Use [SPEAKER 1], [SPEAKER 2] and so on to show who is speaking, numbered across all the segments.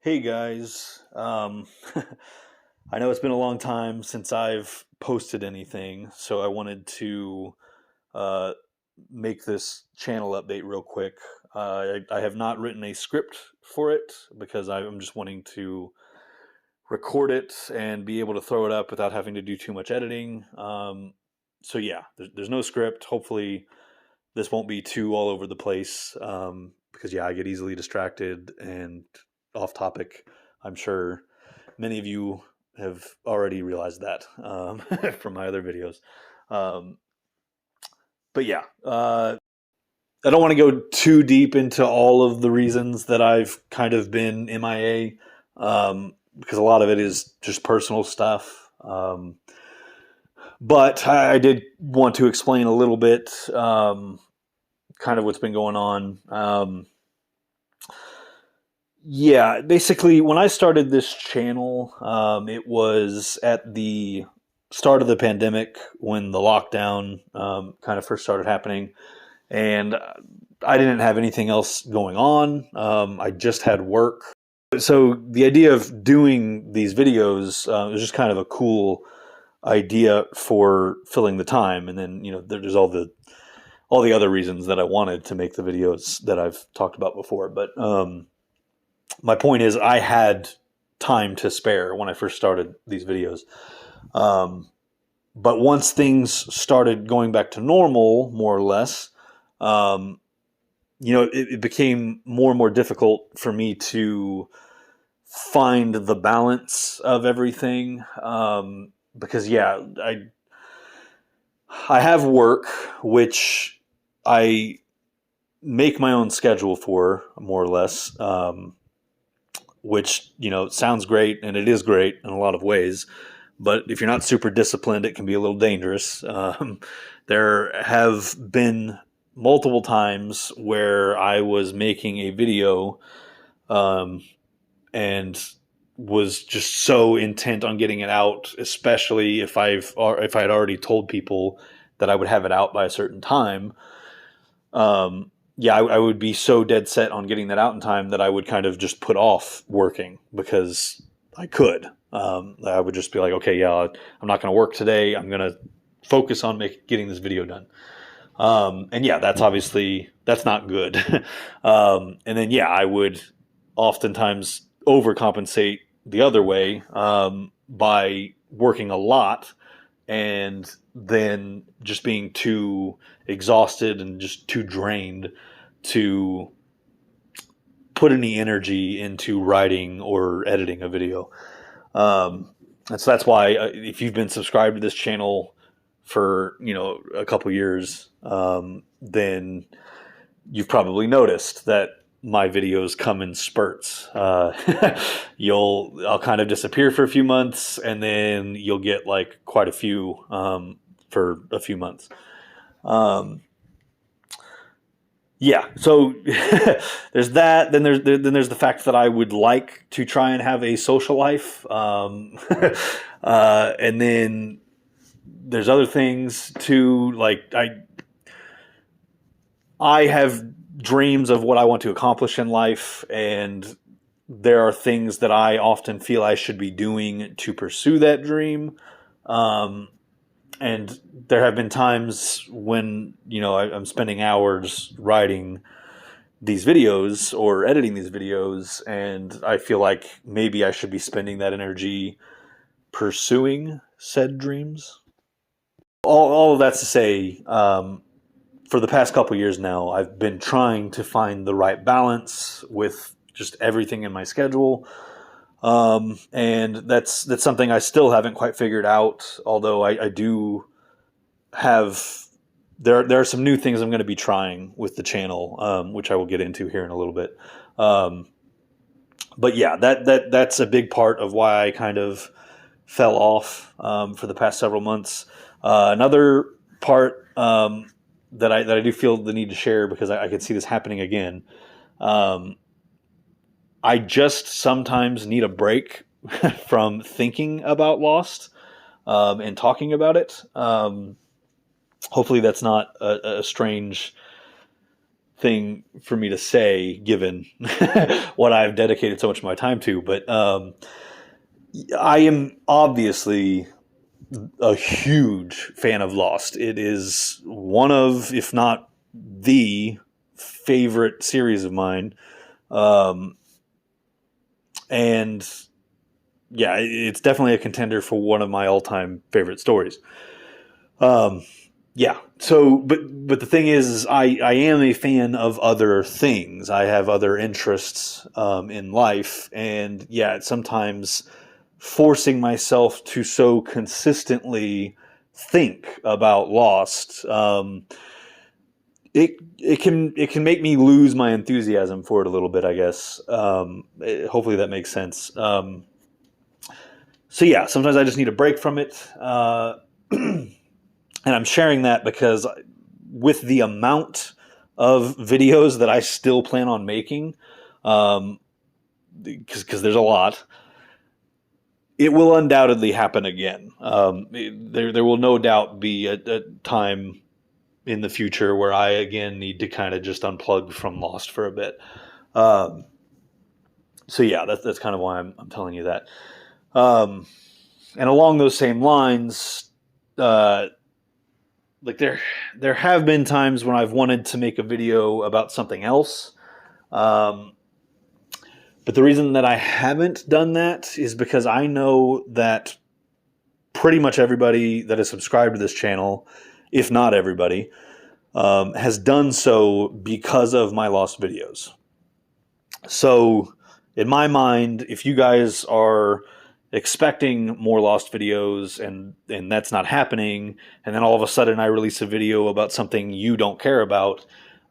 [SPEAKER 1] Hey guys, I know it's been a long time since I've posted anything, so I wanted to uh, make this channel update real quick. I have not written a script for it because I'm just wanting to record it and be able to throw it up without having to do too much editing. So yeah, there's no script. Hopefully, this won't be too all over the place because yeah, I get easily distracted and off topic. I'm sure many of you have already realized that from my other videos. Um, but yeah, I don't want to go too deep into all of the reasons that I've kind of been MIA because a lot of it is just personal stuff. But I did want to explain a little bit kind of what's been going on. Yeah, basically, when I started this channel, it was at the start of the pandemic when the lockdown kind of first started happening, and I didn't have anything else going on. I just had work. So the idea of doing these videos was just kind of a cool idea for filling the time, and then there's all the other reasons that I wanted to make the videos that I've talked about before, but. My point is, I had time to spare when I first started these videos. Um, but once things started going back to normal, more or less, um, it became more and more difficult for me to find the balance of everything. Because yeah, I have work which I make my own schedule for, more or less. Which sounds great, and it is great in a lot of ways, but if you're not super disciplined, it can be a little dangerous. There have been multiple times where I was making a video um, and was just so intent on getting it out, especially if I had already told people that I would have it out by a certain time. Yeah, I would be so dead set on getting that out in time that I would kind of just put off working because I could. I would just be like, okay, yeah, I'm not going to work today. I'm going to focus on getting this video done. And yeah, that's not good. And then yeah, I would oftentimes overcompensate the other way by working a lot and then just being too exhausted and just too drained to put any energy into writing or editing a video. And so that's why if you've been subscribed to this channel for a couple years, then you've probably noticed that my videos come in spurts. I'll kind of disappear for a few months, and then you'll get like quite a few for a few months. Yeah, so there's that. Then there's the fact that I would like to try and have a social life, and then there's other things too. Like I have dreams of what I want to accomplish in life, and there are things that I often feel I should be doing to pursue that dream. Um, and there have been times when I'm spending hours writing these videos or editing these videos, and I feel like maybe I should be spending that energy pursuing said dreams. All of that's to say, for the past couple years now, I've been trying to find the right balance with just everything in my schedule. And that's something I still haven't quite figured out. Although I do have there are some new things I'm going to be trying with the channel, which I will get into here in a little bit. Um, but yeah, that's a big part of why I kind of fell off for the past several months. Another part that I do feel the need to share because I could see this happening again. Um, I just sometimes need a break from thinking about Lost and talking about it. Hopefully, that's not a strange thing for me to say given what I've dedicated so much of my time to, but I am obviously a huge fan of Lost. It is one of, if not the favorite series of mine. And yeah, it's definitely a contender for one of my all-time favorite stories. Yeah. So, but the thing is I am a fan of other things. I have other interests in life, and yeah, sometimes forcing myself to so consistently think about Lost, it can make me lose my enthusiasm for it a little bit, I guess. Hopefully that makes sense. So yeah, sometimes I just need a break from it. And I'm sharing that because with the amount of videos that I still plan on making, because there's a lot, it will undoubtedly happen again. There will no doubt be a time in the future where I again need to kind of just unplug from Lost for a bit. So yeah, that's kind of why I'm telling you that. And along those same lines, like there have been times when I've wanted to make a video about something else. But the reason that I haven't done that is because I know that pretty much everybody that is subscribed to this channel, if not everybody, has done so because of my Lost videos. So in my mind, if you guys are expecting more Lost videos and that's not happening, and then all of a sudden I release a video about something you don't care about,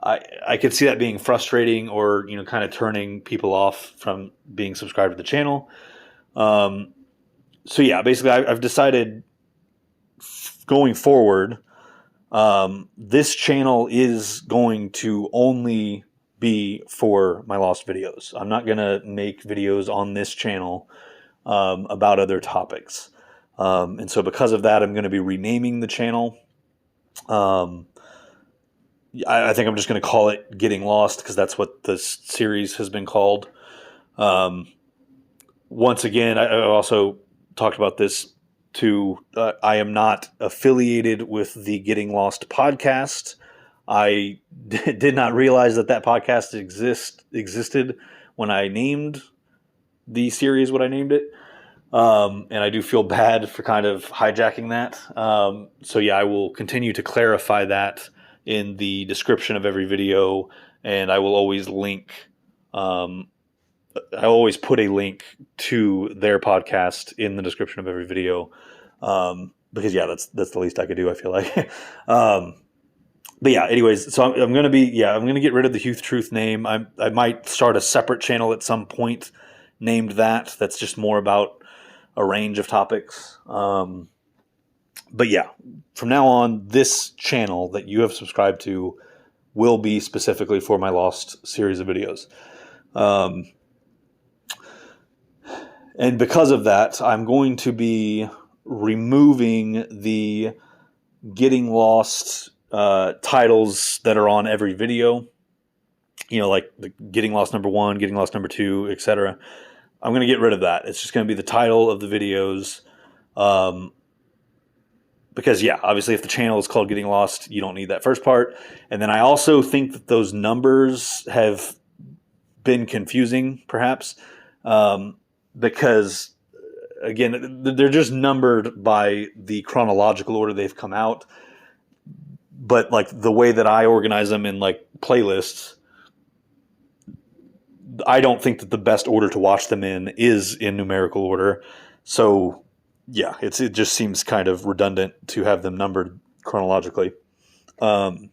[SPEAKER 1] I could see that being frustrating, or kind of turning people off from being subscribed to the channel. So yeah, basically I've decided going forward, this channel is going to only be for my Lost videos. I'm not going to make videos on this channel about other topics. And so because of that, I'm going to be renaming the channel. I think I'm just going to call it Getting Lost, because that's what this series has been called. Once again, I also talked about this too. I am not affiliated with the Getting Lost podcast. I did not realize that podcast existed when I named the series what I named it. And I do feel bad for kind of hijacking that. So yeah, I will continue to clarify that in the description of every video, and I will always link. I always put a link to their podcast in the description of every video, because yeah, that's the least I could do, I feel like. But yeah, anyways, so I'm gonna get rid of the Huth Truth name. I might start a separate channel at some point named that. That's just more about a range of topics. But yeah, from now on, this channel that you have subscribed to will be specifically for my Lost series of videos. And because of that, I'm going to be removing the Getting Lost titles that are on every video. Like the Getting Lost number 1, Getting Lost number 2, etc. I'm going to get rid of that. It's just going to be the title of the videos. Because yeah, obviously if the channel is called Getting Lost, you don't need that first part. And then I also think that those numbers have been confusing, perhaps, because again, they're just numbered by the chronological order they've come out. But like the way that I organize them in like playlists, I don't think that the best order to watch them in is in numerical order. So yeah, it just seems kind of redundant to have them numbered chronologically. Also,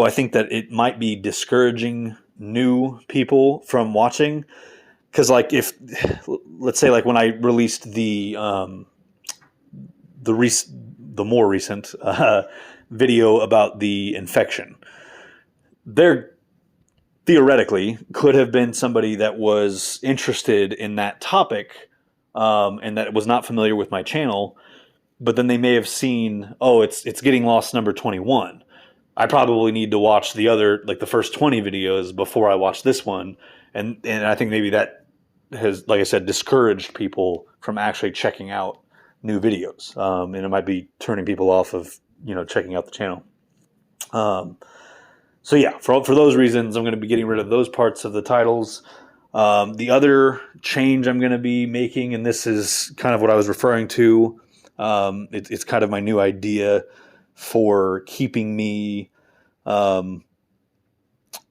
[SPEAKER 1] I think that it might be discouraging new people from watching, because like let's say like when I released the more recent video about the infection, there theoretically could have been somebody that was interested in that topic, and that was not familiar with my channel, but then they may have seen, oh, it's Getting Lost number 21. I probably need to watch the other, like the first 20 videos before I watch this one. And I think maybe that has, like I said, discouraged people from actually checking out new videos. And it might be turning people off of, checking out the channel. So yeah, for those reasons, I'm going to be getting rid of those parts of the titles. The other change I'm going to be making, and this is kind of what I was referring to, it's kind of my new idea for keeping me on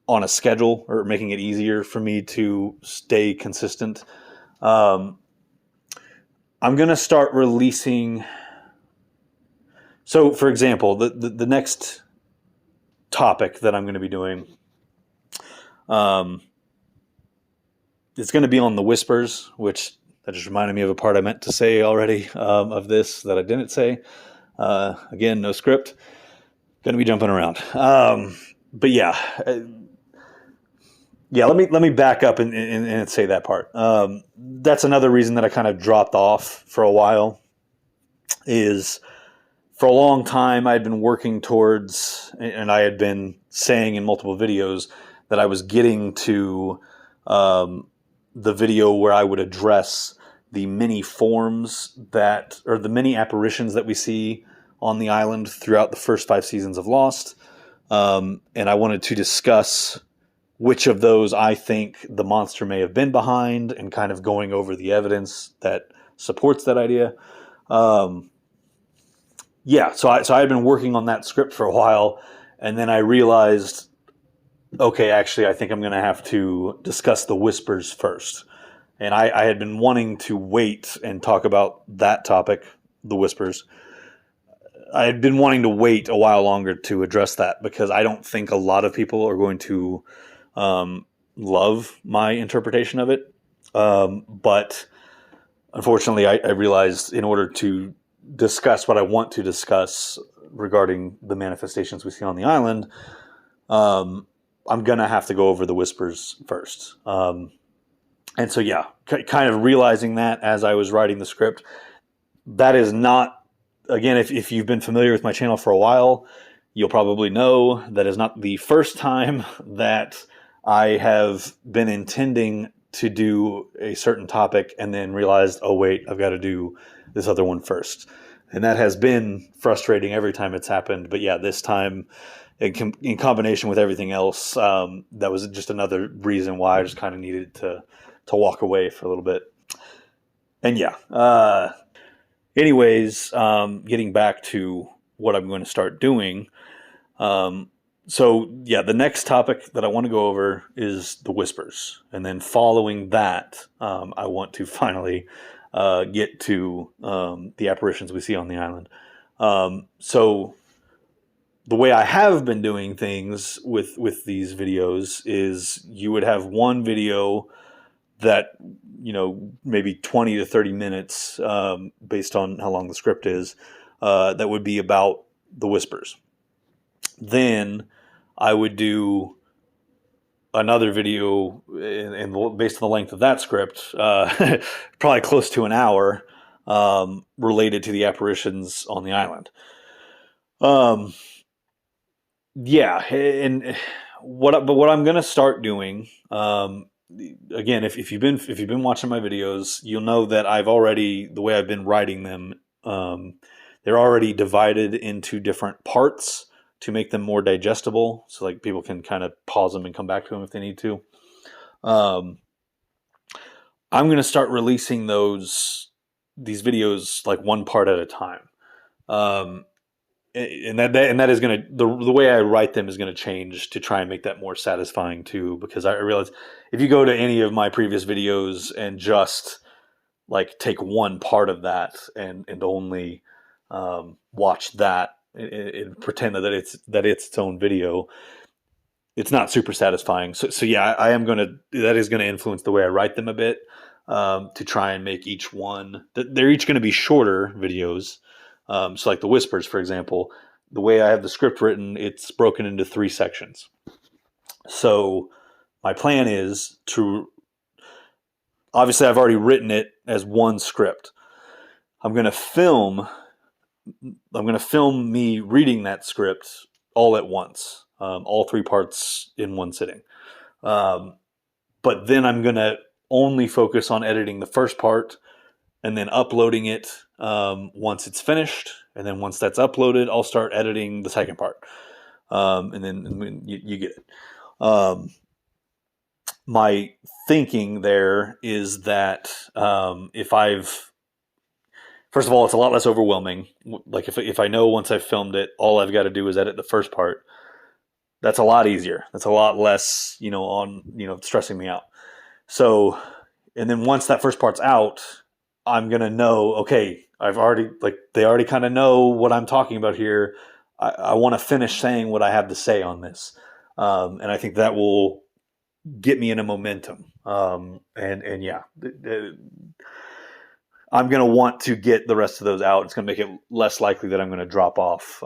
[SPEAKER 1] a schedule, or making it easier for me to stay consistent. I'm going to start releasing. So, for example, the next topic that I'm going to be doing, it's going to be on the whispers, which that just reminded me of a part I meant to say already of this that I didn't say. Again, no script. Going to be jumping around. But yeah. Let me back up and say that part. That's another reason that I kind of dropped off for a while, is for a long time I had been working towards, and I had been saying in multiple videos that I was getting to the video where I would address the many forms or the many apparitions that we see on the island throughout the first 5 seasons of Lost. And I wanted to discuss which of those I think the monster may have been behind, and kind of going over the evidence that supports that idea. So I had been working on that script for a while, and then I realized, okay, actually, I think I'm going to have to discuss the whispers first. And I had been wanting to wait and talk about that topic, the whispers. I had been wanting to wait a while longer to address that, because I don't think a lot of people are going to love my interpretation of it. But unfortunately, I realized in order to discuss what I want to discuss regarding the manifestations we see on the island, I'm going to have to go over the whispers first. And so, kind of realizing that as I was writing the script. That is not, again, if you've been familiar with my channel for a while, you'll probably know that is not the first time that I have been intending to do a certain topic and then realized, oh wait, I've got to do this other one first. And that has been frustrating every time it's happened. But yeah, this time, in combination with everything else, that was just another reason why I just kind of needed to walk away for a little bit. And anyways, getting back to what I'm going to start doing. The next topic that I want to go over is the whispers. And then following that, I want to finally get to the apparitions we see on the island. So the way I have been doing things with these videos is you would have one video that, maybe 20 to 30 minutes, based on how long the script is, that would be about the whispers. Then I would do another video, and based on the length of that script, probably close to an hour, related to the apparitions on the island. And what I'm going to start doing, again, if you've been watching my videos, you'll know that the way I've been writing them, they're already divided into different parts to make them more digestible. So like people can kind of pause them and come back to them if they need to. I'm going to start releasing these videos like one part at a time. And that is going to, the way I write them is going to change to try and make that more satisfying too, because I realize if you go to any of my previous videos and just like take one part of that and only watch that and pretend that it's its own video, it's not super satisfying. So that is going to influence the way I write them a bit, to try and make each one, they're each going to be shorter videos. So like the whispers, for example, the way I have the script written, it's broken into 3 sections. So my plan is obviously I've already written it as one script. I'm going to film me reading that script all at once, all 3 parts in one sitting. But then I'm going to only focus on editing the first part and then uploading it once it's finished. And then once that's uploaded, I'll start editing the second part. And then you get it. My thinking there is that first of all, it's a lot less overwhelming. Like if I know once I've filmed it, all I've got to do is edit the first part. That's a lot easier. That's a lot less, stressing me out. So, and then once that first part's out, I'm going to know, okay, they already kind of know what I'm talking about here. I want to finish saying what I have to say on this. And I think that will get me in a momentum. And yeah, I'm going to want to get the rest of those out. It's going to make it less likely that I'm going to drop off.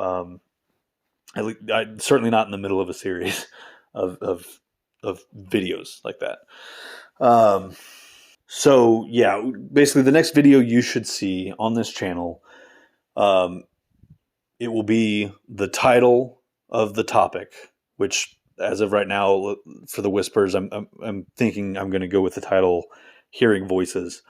[SPEAKER 1] Certainly not in the middle of a series of videos like that. So yeah, basically the next video you should see on this channel, it will be the title of the topic, which as of right now for the whispers, I'm thinking I'm going to go with the title Hearing Voices.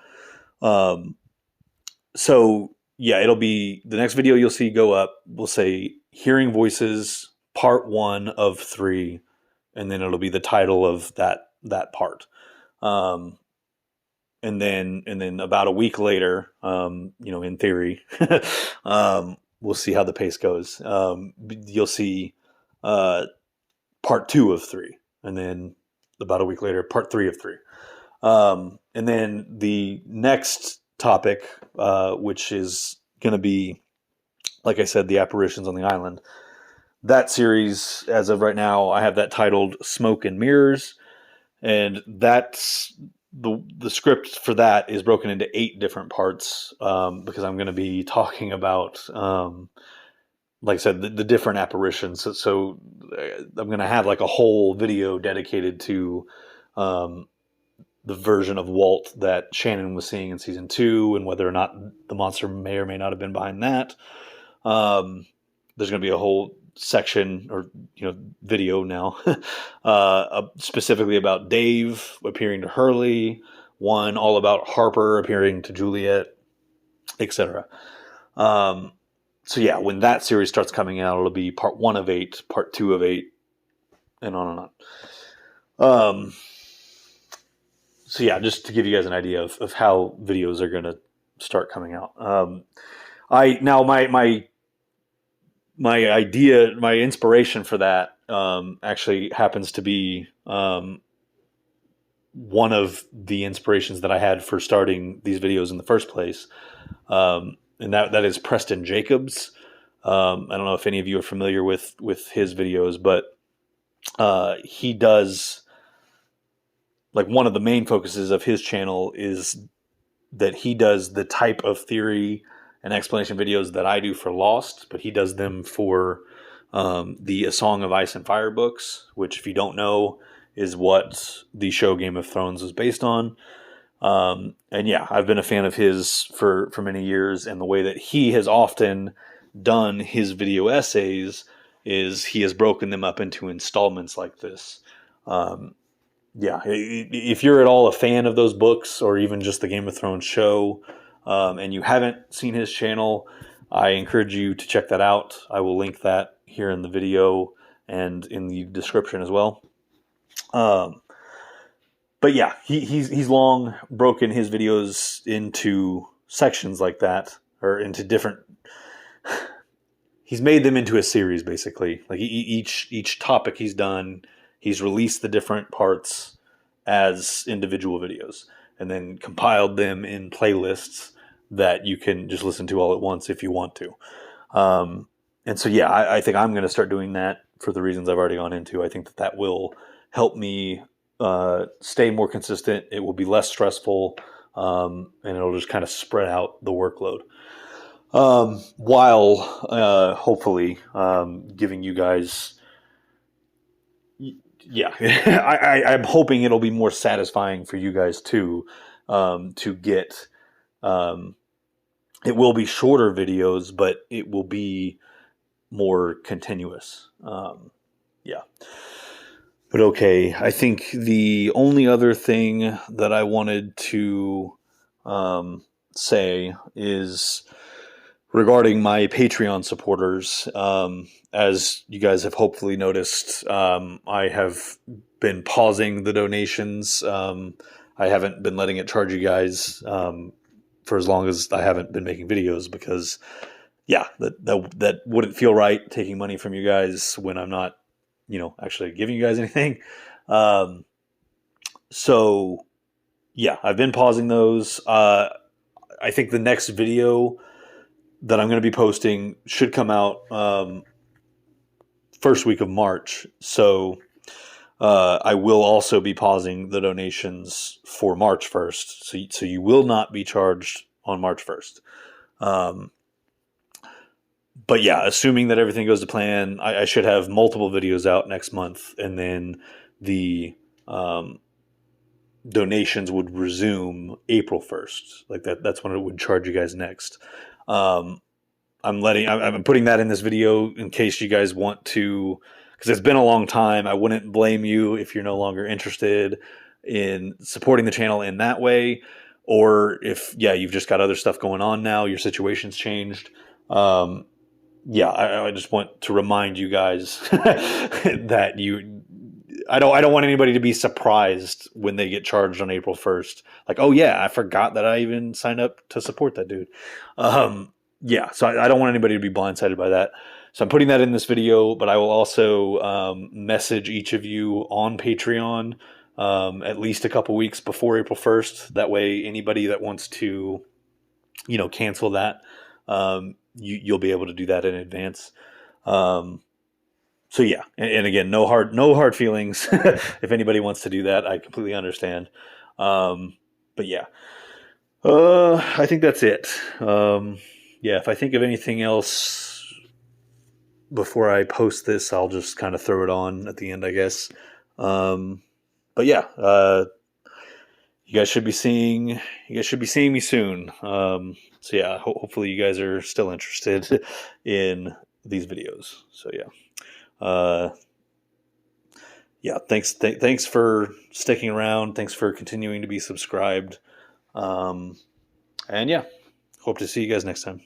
[SPEAKER 1] So yeah, it'll be the next video you'll see go up. We'll say Hearing Voices Part 1 of 3, and then it'll be the title of that part. And then about a week later, in theory, we'll see how the pace goes. You'll see Part 2 of 3, and then about a week later, Part 3 of 3. And then the next topic, which is going to be, like I said, the apparitions on the island. That series, as of right now, I have that titled Smoke and Mirrors, and that's the script for that is broken into 8 different parts, because I'm going to be talking about, like I said, the different apparitions. So I'm going to have like a whole video dedicated to the version of Walt that Shannon was seeing in season 2, and whether or not the monster may or may not have been behind that. There's going to be a whole section or video now specifically about Dave appearing to Hurley, one all about Harper appearing to Juliet, etc. So yeah, when that series starts coming out, it'll be part 1 of 8, part 2 of 8, and on and on. So yeah, just to give you guys an idea of how videos are going to start coming out. My idea, my inspiration for that actually happens to be one of the inspirations that I had for starting these videos in the first place. And that is Preston Jacobs. I don't know if any of you are familiar with his videos, but he does, like, one of the main focuses of his channel is that he does the type of theory and explanation videos that I do for Lost, but he does them for the A Song of Ice and Fire books, which, if you don't know, is what the show Game of Thrones was based on. And yeah, I've been a fan of his for many years, and the way that he has often done his video essays is he has broken them up into installments like this. Yeah, if you're at all a fan of those books, or even just the Game of Thrones show, and you haven't seen his channel, I encourage you to check that out. I will link that here in the video and in the description as well. But yeah, he's long broken his videos into sections like that, or into different. He's made them into a series, basically. Like each topic he's done, he's released the different parts as individual videos, and then compiled them in playlists that you can just listen to all at once if you want to. And so, yeah, I think I'm going to start doing that for the reasons I've already gone into. I think that will help me stay more consistent. It will be less stressful, and it'll just kind of spread out the workload. While hopefully giving you guys... Yeah, I'm hoping it'll be more satisfying for you guys too, to get... it will be shorter videos, but it will be more continuous. Yeah. But okay, I think the only other thing that I wanted to say is regarding my Patreon supporters. As you guys have hopefully noticed, I have been pausing the donations. I haven't been letting it charge you guys for as long as I haven't been making videos because, yeah, that wouldn't feel right taking money from you guys when I'm not, actually giving you guys anything. So yeah, I've been pausing those. I think the next video that I'm going to be posting should come out first week of March. So I will also be pausing the donations for March 1st. So you will not be charged on March 1st. But yeah, assuming that everything goes to plan, I should have multiple videos out next month, and then the donations would resume April 1st. Like that's when it would charge you guys next. I'm putting that in this video in case you guys want to, because it's been a long time. I wouldn't blame you if you're no longer interested in supporting the channel in that way, or if you've just got other stuff going on now, your situation's changed. I just want to remind you guys that I don't want anybody to be surprised when they get charged on April 1st. Like, oh yeah, I forgot that I even signed up to support that dude. So I don't want anybody to be blindsided by that. So I'm putting that in this video, but I will also message each of you on Patreon at least a couple weeks before April 1st. That way, anybody that wants to, cancel that, you'll be able to do that in advance. So yeah, and again, no hard feelings. If anybody wants to do that, I completely understand. But yeah, I think that's it. If I think of anything else before I post this, I'll just kind of throw it on at the end, I guess. But yeah, you guys should be seeing me soon. So yeah, hopefully you guys are still interested in these videos. So yeah. Thanks for sticking around. Thanks for continuing to be subscribed. And yeah, hope to see you guys next time.